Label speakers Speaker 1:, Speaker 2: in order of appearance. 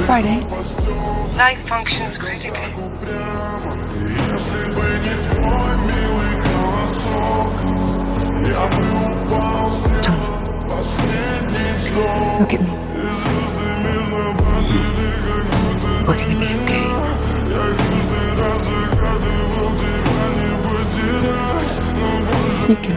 Speaker 1: Friday.
Speaker 2: Life functions critically.
Speaker 1: Tom, look at me. We're gonna be okay. You can